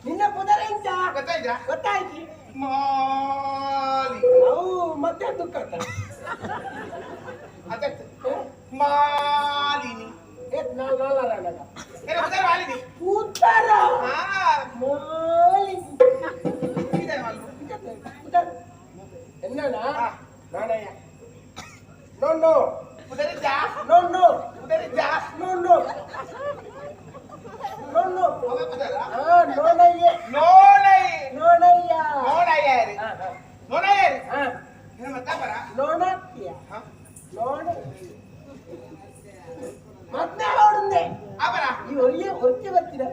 ನಿನ್ನ ಪುದರ ಇಂಚ ಗೊತ್ತಾಯ್ತು ಅವು ಮತ್ತೆ ದುಃಖ ಮಾಲಿನಿ ಉತ್ತರ என்னடா நானயா நோ நோ உதரிஜா நோ நோ உதரிஜா நோ நோ நோ நோ அவ புதரா நோனையே நோனை நோனையா நோனையாரு நோனையாரு என்ன ಮತ್ತಪರ நோனத்தியா நோனை ಮತ್ತೆ ಅವಡುಂದೆ ಅವರ ಈ ಒಳ್ಳೆ ಹೊರಕ್ಕೆ ಬರ್ತೀರ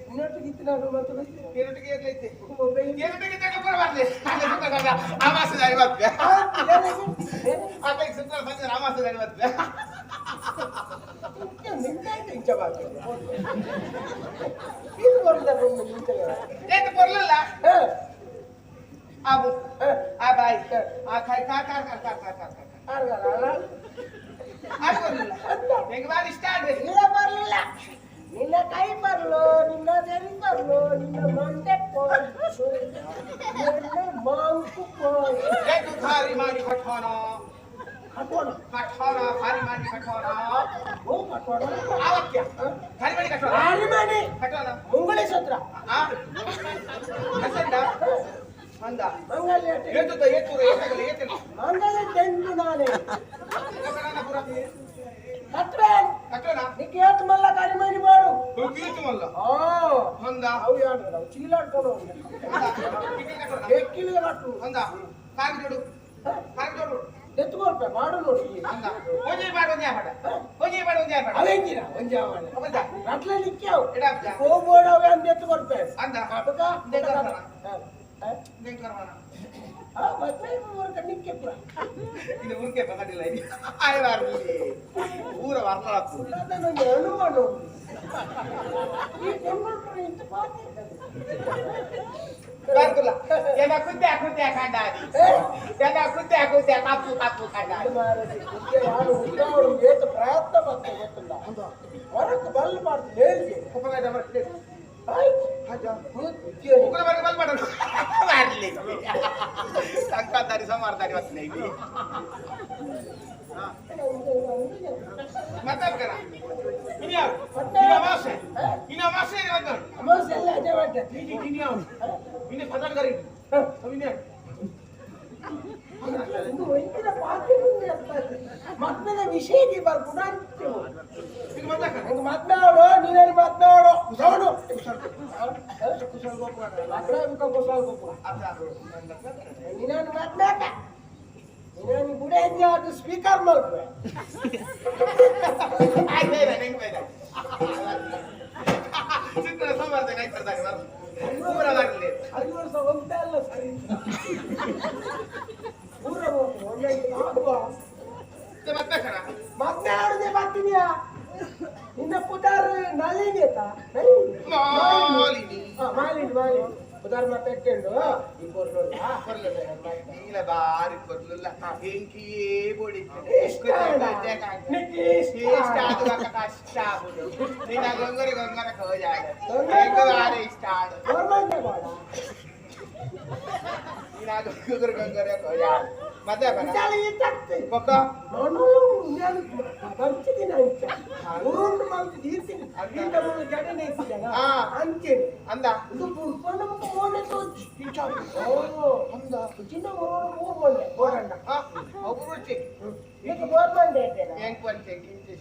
ಇನ್ನೊಟ್ಟಿಗೆ ಇತ್ತು ನಾನು ಮತ್ತೆ ಬರ್ತೀನಿ ಎರಟಿಗೆ ಇರ್ಲೈತೆ ಎರಟಿಗೆ ತಗೊಂಡು ಬರ್ಲಿ ಆಮಾಸದ 50 ಅದಕ್ಕೆ ಸುತ್ತ ಬಂದ ಆಮಾಸದ 50 ನಿಂತಾಯ್ತು ಇಂಚ ಬಾಕಿ ಇದು ಬರ್ತದೆ ನಿಂತ ಏಕೆ ಬರಲಿಲ್ಲ ಆಬು ಆ ಬಾಯಿ ಆ ಕೈ ಕಾ ಹೆಂಗ ಬಾರಿ ಇಷ್ಟ ಆದ್ರೆ ಇಲ್ಲ ಬರ್ಲಿಲ್ಲ ನಿನ್ನ ಕೈ ಬರ್ಲು ನಿನ್ನ ಸರಿ ಬರ್ಲು ನಿನ್ನ ಮಂಡೆ ಪೋಯ್ತು ನಿನ್ನ ಮಾಂಕು ಪೋಯ್ತು ಏಕೆ ಭಾರಿ ಮಾಡಿ ಕಟ್ಟೋಣ ಕಟ್ಟೋಣ ಭಾರಿ ಮಾಡಿ ಕಟ್ಟೋಣ ಓ ಕಟ್ಟೋಣ ಆವತ್ಯ ಭಾರಿ ಮಾಡಿ ಕಟ್ಟೋಣ ಭಾರಿ ಮಾಡಿ ಕಟ್ಟೋಣ ಮುಂಗುಳಿ ಸತ್ರ ಹಸಂಡ ಅಂದ ಮಂಗಲ್ಯ ಏತುತ್ತ ಏತುರ ಏತಾಗಲಿ ಏತನ ಮಂಗಲ್ಯ ತೆಂದು ನಾನೇ ಕಟ್ಟೋಣ ಪುರ ಕಟ್ಬೇನ್ ಕಟ್ಟೋಣ ನಿಕ್ಕೆ ಏತು ಮಲ್ಲ ಕರಿಮಣಿ ಮಾಡು ಹೋಗಿತ್ತು ಮಲ್ಲ ಅಂದ ಅವು ಯಾರು ಚೀಲಾಡ್ಕೊಂಡು ಎಕ್ಕಿಲಿಗೆ ಕಟ್ಟು ಅಂದ ಕಾಗಿ ಜೋಡು ಎತ್ಕೊಳ್ಪೆ ಮಾಡು ನೋಡಿ ಅಂದ ಒಂಜಿ ಮಾಡು ಒಂಜಿ ಮಾಡ ಅವೇಂಗಿರ ಒಂಜಾ ಮಾಡ ಅಬದ ರಟ್ಲ ನಿಕ್ಕ್ಯಾವು ಎಡಾಬ್ಜ ಹೋಗೋಡವೆ ಅಂದ ಎತ್ಕೊಳ್ಪೆ ಅಂದ ಅದಕ್ಕ ದೇಕರಣ ಮತ್ತೆ ಊರಕ ನಿಕ್ಕೆ ಪುರ ಇದು ಊರ್ಕೆ ಬಗಡಿಲ್ಲ ಇದು ಆಯ್ವಾರ್ಲಿ ಊರ ವರ್ಣಾತು ನನಗೆ ಅನುಮಾನ ಈ ಬೆಂಗಳೂರು ಇಂತ ಪಾತಿ ಬರ್ಕುಲ್ಲ ಏನ ಕುತ್ತೆ ಕಂಡಾದಿ ಏನ ಕುತ್ತೆ ಕಾಪು ಕಂಡಾದಿ ಮಾರದಿ ಕುತ್ತೆ ಯಾರು ಉದ್ದಾವಳು ಏತ ಪ್ರಯತ್ನ ಮತ್ತೆ ಗೊತ್ತಿಲ್ಲ ಹೊರಕ್ಕೆ ಬಲ್ ಮಾಡ್ತೀನಿ ಹೇಳಿ ಉಪಗಾದ ಬರ್ತೆ ಮುಖ್ಯ ಉಗ್ರ ಬರ್ಗೆ ಬಲ್ ಮಾಡೋದು ಮಾಡ್ಲಿ ಸಂಕಾದಾರಿ ಸಮಾರ್ದಾರಿ ವಸ್ನೆ ಇಲ್ಲಿ ಮತ್ತಕರ ಇನ್ನ ಮಾಸೆ ಬಂದರು ಅಮಾವಾಸ್ಯೆ ಎಲ್ಲ ಅದೇ ಮಾಡ್ತಾರೆ ಟಿನಿ ಅವನು ಇನ್ನ ಪದರ್ ಕರಿ ಅವಿನೇ ಮಕ್ಕಳ ವಿಷಯಕ್ಕೆ ಬರ್ಕೊಂಡು ಈಗ ಮತ್ತಕ ಹಂಗೆ ಮಾತನಾಡು ನೀನೇನು ಮಾತನಾಡು ಕುಸೋಡು ಕುಸಲ್ ಗೋಪು ಕುಸಲ್ ಗೋಪು ನೀನೇನು ಮಾತನಾಡ ನೀನೇನು ಗುಡೆ ಅದು ಸ್ಪೀಕರ್ ಮಾಡ್বে ಚಿತ್ರ ಸಮಾರ್ದಾರಿ ಆಯ್ತದಾಗ ಊರ ಮಾಡಲಿ 5 ವರ್ಷ ಒಂದೇ ಅಲ್ಲ ಸರಿ ಊರ ಒಳ್ಳೆ ಮತ್ತಕರ ಮಾತನಾಡದೆ ಬರ್ತೀನಿಯಾ ನಿನ್ನ ಪುಟಾರ್ ನಳಿನಿ ಆಯ್ತಾ ಮಾಲಿನಿ ಪುಟಾರ್ ಮಾತಾಡ್ಕೊಂಡು ಈ ಬರ್ಲಿಲ್ಲ ಇಲ್ಲ ಬಾರಿ ಕೊಡ್ಲಿಲ್ಲ ಹೆಂಕಿಯೇ ಬೋಡಿ ಕಷ್ಟ ಆಗುದು ನಿನ್ನ ಗಂಗರ ಹೋಜಾಡ ಇಷ್ಟ ಆಡು ನೀನ ಗಂಗರ ಹೋಜಾಡ ಮತ್ತೆ ಪಕ್ಕ ನಾನು ಬರ್ತಿದ್ದೀನಿ ಊರುಂಡು ಮಾಡ್ತಿ ಇರ್ತೀನಿ ಅಲ್ಲಿಂದ ಒಂದು ಘಟನೆ ಇರ್ತಿದ್ದಲ್ಲ ಅಂತೀನಿ ಅಂದ ಇದು ಪುರ್ಪಣ್ಣ ಮೋನೆ ತೋಚಿ ಅಂದ ಚಿನ್ನ ಮೂರು ಮಂಡೆ ಬೋರಣ್ಣ ಒಬ್ಬರು ಈಗ ಬೋರ್ ಮಂಡೆ ಇದ್ದೇನೆ ಹೆಂಗ್ ಬಂತೆ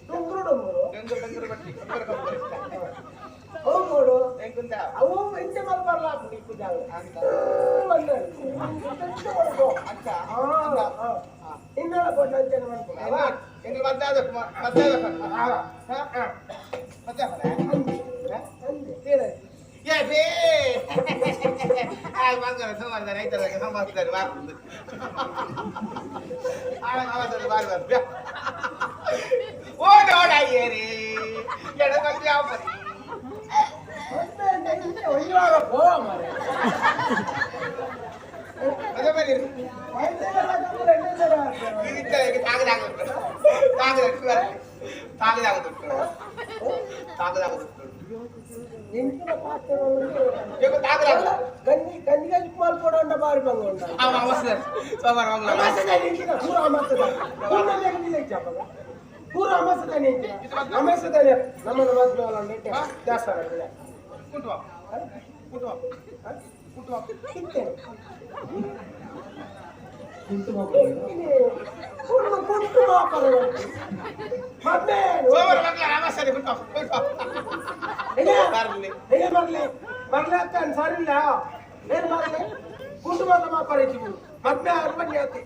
ತುಂಗ್ರು ಡಂಗುರು ಬಟ್ಟಿ ಅವು ನೋಡು ಹೆಂಗುಂದ ಅವು ಎಂತ ಮಲ್ಬರ್ಲ ಕುಡಿಕುದಾವ ಅಂತ ಅಂತ ಇನ್ನೆಲ್ಲ ಕೊಟ್ಟು ಅಂಚನೆ ಮಾಡ್ಕೊಂಡು ಹೆಂಗ್ ಮದ್ದಾದ ఇంట్లో గన్ని గన్ని గల్లి పాలు కూడా ఉండ బారిపంగా ఉంటారు పూర అమసదని అమసదని నమ్మల మధ్య వాళ్ళని చేస్తారు ಮರ್ಲೇತಾನೆ ಸರಿಲ್ಲ ಏನ್ ಮರ್ಲೆ ಗುಂಡು ಮರ್ಲ ಮಾಪರಿತೀವಿ ಮತ್ತೆ ಅರ್ಬನ್ ಹೇಳ್ತಿ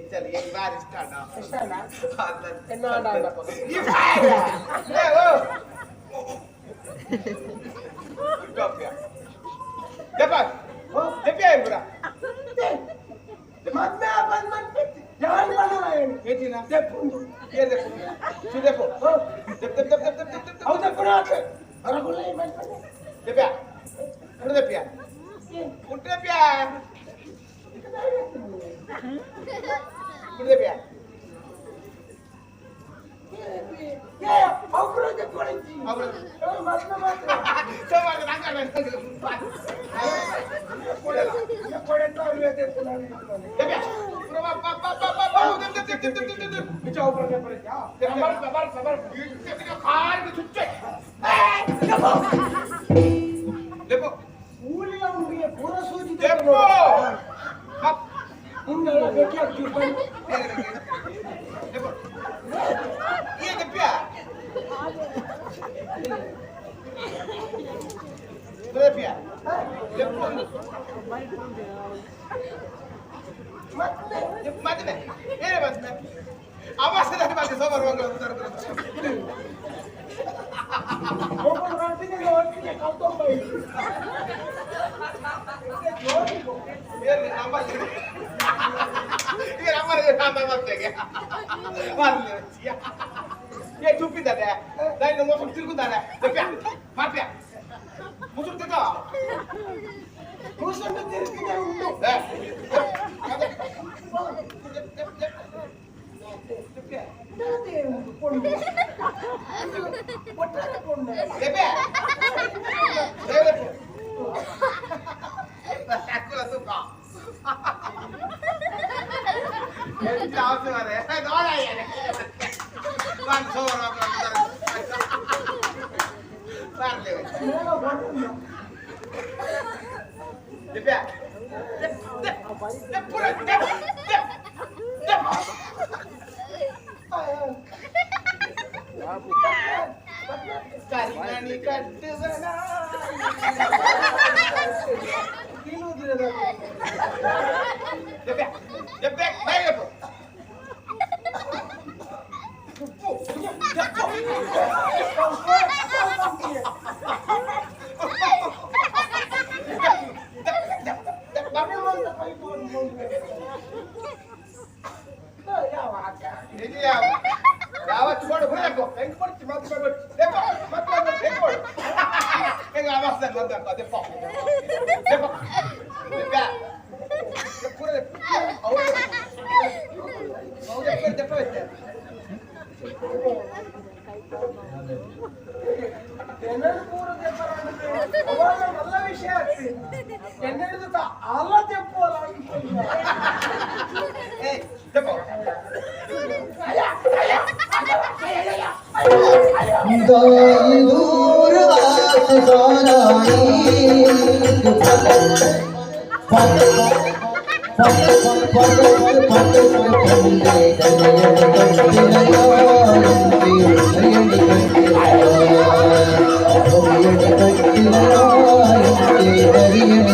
ಚಲ್ एक बार स्टार्ट ಇಷ್ಟನಾ ಎನ್ನ ಆಡಪ್ಪ ಈ ಬಾಯ ಲೇ ಓ ಕಾಪ್ಯಾ ದೆಪಾ ಓ ದೆಪ್ಯಾ ಇಬ್ರಾ ಮತ್ತೆ ಬಂದ್ ಯಾನ್ ಮಾಡಲ್ಲ ಏತಿನಾ ದೆಪ್ಪುಂದು ಏ ದೆಪ್ಪು ಸು ದೆಪ್ಪು ದೆಪ್ ದೆಪ್ ದೆಪ್ ದೆಪ್ ದೆಪ್ ಹೌದು ದೆಪ್ಪುನಾತೆ ಅರಗುಲ್ಲ ಮಾಡ್ತಾನೆ ದೆಪ್ಯಾ ಕುಡು ದೆಪ್ಯಾ ಕುಡು ದೆಪ್ಯಾ ಕುಡು ದೆಪ್ಯಾ ಏ ಅವ್ರು ದೆಪ್ಪುಳಿಸಿ ಅವ್ರು ಮತ್ತೆ ಮತ್ತೆ ಸೋಮಾರ ನಂಗಲ್ಲ ಕೊಡಲ್ಲ ಕೊಡಲ್ಲ ಅವ್ರು ದೆಪ್ಪುನಾನೆ ದೆಪ್ಯಾ ಪ್ರವಾ ಪಾ ಪಾ ಪಾ ಪಾ ದೆಪ್ ದೆಪ್ ದೆಪ್ ದೆಪ್ ದೆಪ್ ದೆಪ್ ಬಿಚ್ಚ ಅವ್ರು ದೆಪ್ಪುಳಿಸಿ ಸಬರ್ ಇದು ಕಾರ್ ಸುಚ್ಚೆ ದೆಪ್ಪು ಊರಿನ ಹುಡುಗಿಯ ಪೂರ ಸೂಜಿ ದೆಪ್ಪು ಹಿಂಗೆಲ್ಲ ಬೆಟ್ಟಿ ಹಾಕ್ತೀವಿ ಬಂದು ದೆಪ್ಪು ये दೆಪ್ಯಾ ದೆಪ್ಯಾ ದೆಪ್ಪು ಮತ್ತೆ ಮತ್ತೆ ಏನೇ ಮತ್ತೆ ಅವಸರ ಮತ್ತೆ ಸೋಮವಾರ ಹೋಗಲು ಒಬ್ಬರು ಗಂಟೆಗೆ ಹೊರಟಿಗೆ ಕಲ್ತೊಂಬೈ ಏನು ನಂಬರ್ ये नंबर ಮಾಡ್ತೇಗೆ ಮಾಡ್ಲಿ ಏ ಚುಪ್ಪಿದ್ದಾರೆ ನಾನು ಮೊಸರು ತಿರುಗುತ್ತಾರೆ ದೆಪ್ಯಾ ಮಾಡ್ತೀಯಾ ಮುಸುರು ತಿಕ್ಕ ಕೂಸನ್ನು ತಿರುಗಿದೆ ಉಂಟು ಅದೇ ಒಂದು ಕೊಂಡು ಒಟ್ಟಾರೆ ಕೊಂಡು ದೆಪ್ಯಾ ಅಕ್ಕುಲ ಸುಕ್ಕ ಎಂತ ಅವಸರವೇ ನೋಡಯ್ಯನೆ ನಾನು ಸೋಮವಾರ ಬರ್ಲಿ ಏನೋ ಬಂದು ದೆಪ್ಯಾ ದೆಪ್ ಪೂರ ದೆಪ್ ದೆಪ್ ದೆಪ್ ಕರಿಮಣಿ ಕಟ್ಟುವನ ದೆಪ್ಯಾ ದೆಪ್ಯಾ ಬೈಗಪ್ಪು ಯಾವ ಚುಕೊಂಡು ಬರಬೇಕು ಹೆಂಗ್ ಕೊಡ್ತಿ ಮತ್ತೆ ದೆಪ್ಪ ಮತ್ತೆ ಹೆಂಗ್ ಕೊಡು ಹೆಂಗ ಆವಾಸ ಬಂದಪ್ಪ ದೆಪ್ಪ ದೆಪ್ಪ ದೆಪ್ಪ ಪೂರ ಅವರು ದೆಪ್ಪ ಐತೆ நல்ல விஷயம் ஆச்சு என்னெடுத்து அல தெப்போலாம் ஏய் தெப்போ दूर बात सोनाई पट पट पट पट पंडे दरियन